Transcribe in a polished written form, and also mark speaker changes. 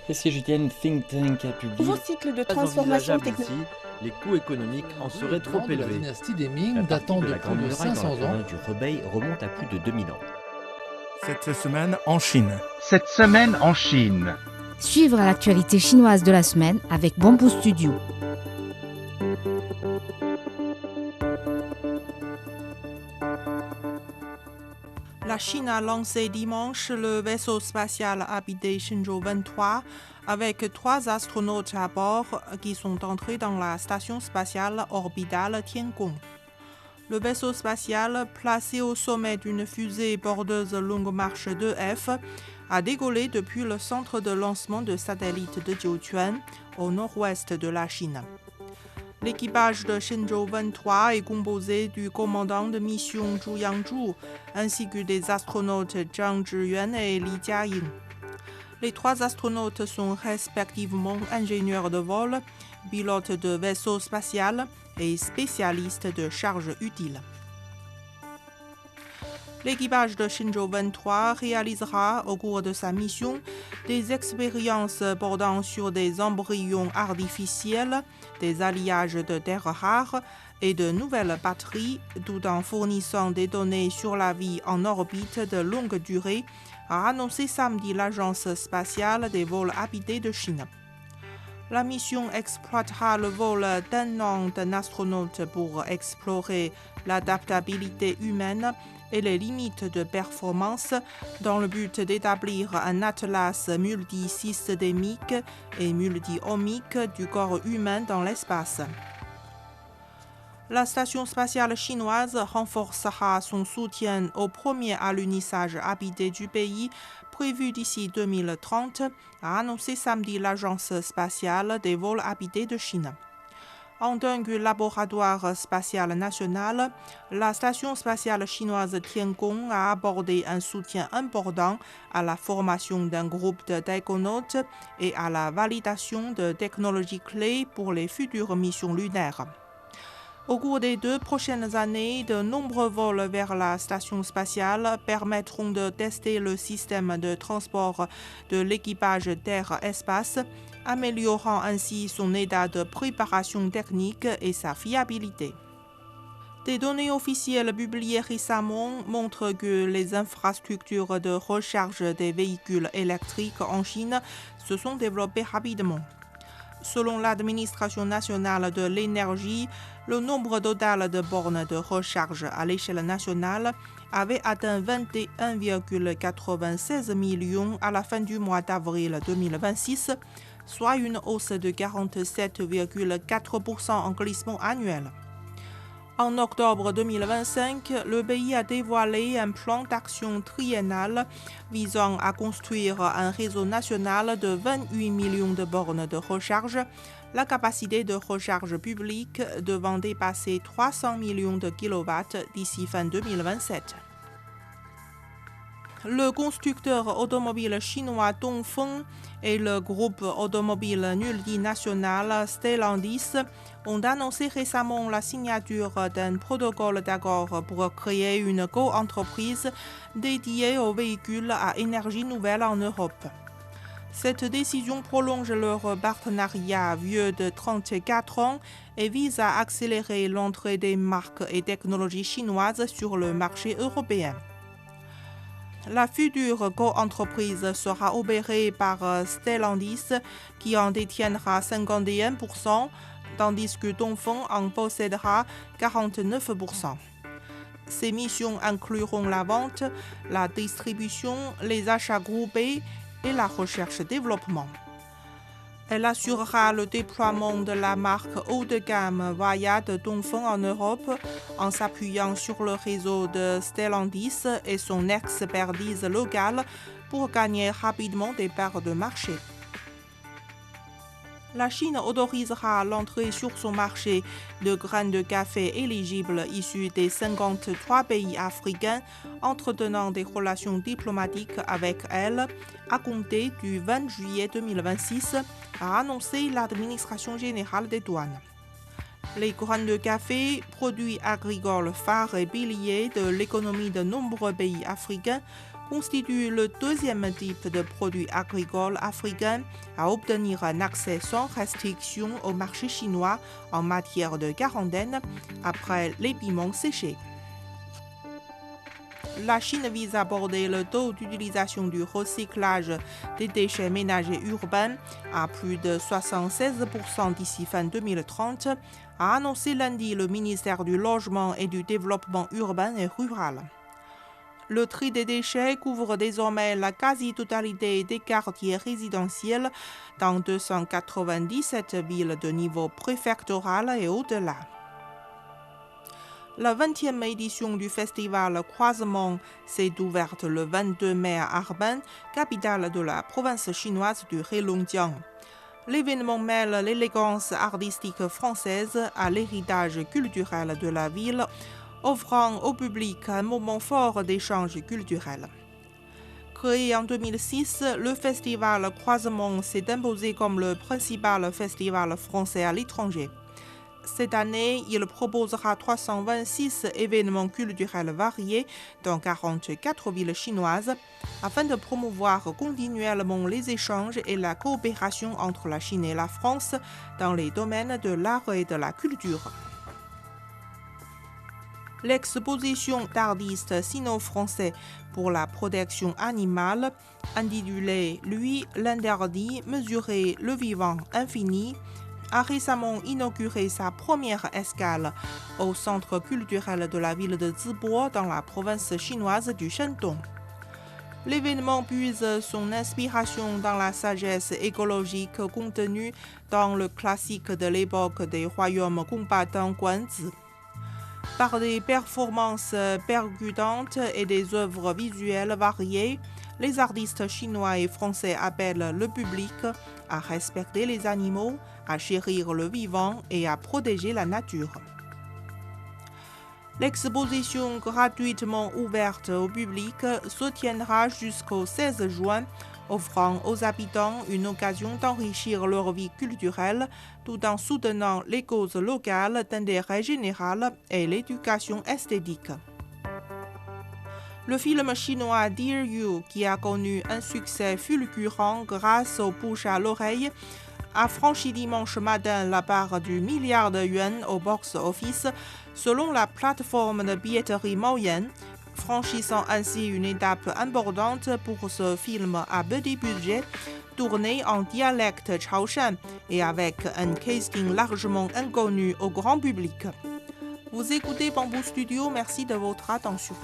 Speaker 1: Et si je tiens think tank a publié
Speaker 2: Nouveau cycle de
Speaker 3: Pas
Speaker 2: transformation
Speaker 3: envisageable
Speaker 2: technologique.
Speaker 3: ici, les coûts économiques en seraient trop
Speaker 4: de la
Speaker 3: élevés.
Speaker 4: dynastie des
Speaker 5: La
Speaker 4: Ming
Speaker 5: partie
Speaker 4: datant
Speaker 5: de
Speaker 4: de
Speaker 5: la
Speaker 4: plus
Speaker 5: Grande
Speaker 4: de
Speaker 5: Muraille dans
Speaker 4: 500
Speaker 5: la
Speaker 4: ans.
Speaker 5: province du Hebei remonte à plus de 2000 ans.
Speaker 6: Cette semaine en Chine.
Speaker 7: Cette semaine en Chine.
Speaker 8: Suivre l'actualité chinoise de la semaine avec Bamboo Studio.
Speaker 9: La Chine a lancé dimanche le vaisseau spatial habité Shenzhou 23 avec 3 astronautes à bord qui sont entrés dans la station spatiale orbitale Tiangong. Le vaisseau spatial, placé au sommet d'une fusée bordeuse Longue Marche 2F, a décollé depuis le centre de lancement de satellites de Jiuquan, au nord-ouest de la Chine. L'équipage de Shenzhou 23 est composé du commandant de mission Zhu Yangzhu ainsi que des astronautes Zhang Zhiyuan et Li Jiaying. Les 3 astronautes sont respectivement ingénieurs de vol, pilotes de vaisseau spatial et spécialistes de charges utiles. L'équipage de Shenzhou 23 réalisera au cours de sa mission des expériences portant sur des embryons artificiels, des alliages de terres rares et de nouvelles batteries, tout en fournissant des données sur la vie en orbite de longue durée, a annoncé samedi l'Agence spatiale des vols habités de Chine. La mission exploitera le vol d'un an d'un astronaute pour explorer l'adaptabilité humaine et les limites de performance dans le but d'établir un atlas multisystémique et multi-omique du corps humain dans l'espace. La station spatiale chinoise renforcera son soutien au premier alunissage habité du pays prévu d'ici 2030, a annoncé samedi l'Agence spatiale des vols habités de Chine. En tant que laboratoire spatial national, la station spatiale chinoise Tiangong a apporté un soutien important à la formation d'un groupe de taïkonautes et à la validation de technologies clés pour les futures missions lunaires. Au cours des 2 prochaines années, de nombreux vols vers la station spatiale permettront de tester le système de transport de l'équipage Terre-Espace, améliorant ainsi son état de préparation technique et sa fiabilité. Des données officielles publiées récemment montrent que les infrastructures de recharge des véhicules électriques en Chine se sont développées rapidement. Selon l'administration nationale de l'énergie, le nombre total de bornes de recharge à l'échelle nationale avait atteint 21,96 millions à la fin du mois d'avril 2026, soit une hausse de 47,4% en glissement annuel. En octobre 2025, le pays a dévoilé un plan d'action triennal visant à construire un réseau national de 28 millions de bornes de recharge, la capacité de recharge publique devant dépasser 300 millions de kilowatts d'ici fin 2027. Le constructeur automobile chinois Dongfeng et le groupe automobile multinational Stellantis ont annoncé récemment la signature d'un protocole d'accord pour créer une co-entreprise dédiée aux véhicules à énergie nouvelle en Europe. Cette décision prolonge leur partenariat vieux de 34 ans et vise à accélérer l'entrée des marques et technologies chinoises sur le marché européen. La future co-entreprise sera opérée par Stellantis, qui en détiendra 51%, tandis que Dongfeng en possédera 49%. Ces missions incluront la vente, la distribution, les achats groupés et la recherche-développement. Elle assurera le déploiement de la marque haut de gamme Varia de Dongfeng en Europe en s'appuyant sur le réseau de Stellantis et son expertise locale pour gagner rapidement des parts de marché. La Chine autorisera l'entrée sur son marché de graines de café éligibles issus des 53 pays africains entretenant des relations diplomatiques avec elle à compter du 20 juillet 2026, a annoncé l'administration générale des douanes. Les graines de café, produits agricoles phares et piliers de l'économie de nombreux pays africains, constitue le deuxième type de produit agricole africain à obtenir un accès sans restriction au marché chinois en matière de quarantaine après les piments séchés. La Chine vise à aborder le taux d'utilisation du recyclage des déchets ménagers urbains à plus de 76% d'ici fin 2030, a annoncé lundi le ministère du Logement et du Développement urbain et rural. Le tri des déchets couvre désormais la quasi-totalité des quartiers résidentiels dans 297 villes de niveau préfectoral et au-delà. La 20e édition du festival Croisement s'est ouverte le 22 mai à Harbin, capitale de la province chinoise du Heilongjiang. L'événement mêle l'élégance artistique française à l'héritage culturel de la ville, offrant au public un moment fort d'échange culturel. Créé en 2006, le festival Croisement s'est imposé comme le principal festival français à l'étranger. Cette année, il proposera 326 événements culturels variés dans 44 villes chinoises afin de promouvoir continuellement les échanges et la coopération entre la Chine et la France dans les domaines de l'art et de la culture. L'exposition d'artistes sino-français pour la protection animale, intitulée « Lui, l'interdit, mesurer le vivant infini », a récemment inauguré sa première escale au centre culturel de la ville de Zibo dans la province chinoise du Shandong. L'événement puise son inspiration dans la sagesse écologique contenue dans le classique de l'époque des royaumes combattants Guanzi. Par des performances percutantes et des œuvres visuelles variées, les artistes chinois et français appellent le public à respecter les animaux, à chérir le vivant et à protéger la nature. L'exposition gratuitement ouverte au public se tiendra jusqu'au 16 juin, offrant aux habitants une occasion d'enrichir leur vie culturelle tout en soutenant les causes locales d'intérêt général et l'éducation esthétique. Le film chinois Dear You, qui a connu un succès fulgurant grâce aux bouche à l'oreille, a franchi dimanche matin la barre du milliard de yuans au box-office selon la plateforme de billetterie Maoyan, franchissant ainsi une étape importante pour ce film à petit budget, tourné en dialecte Chaoshan et avec un casting largement inconnu au grand public. Vous écoutez Bamboo Studio, merci de votre attention.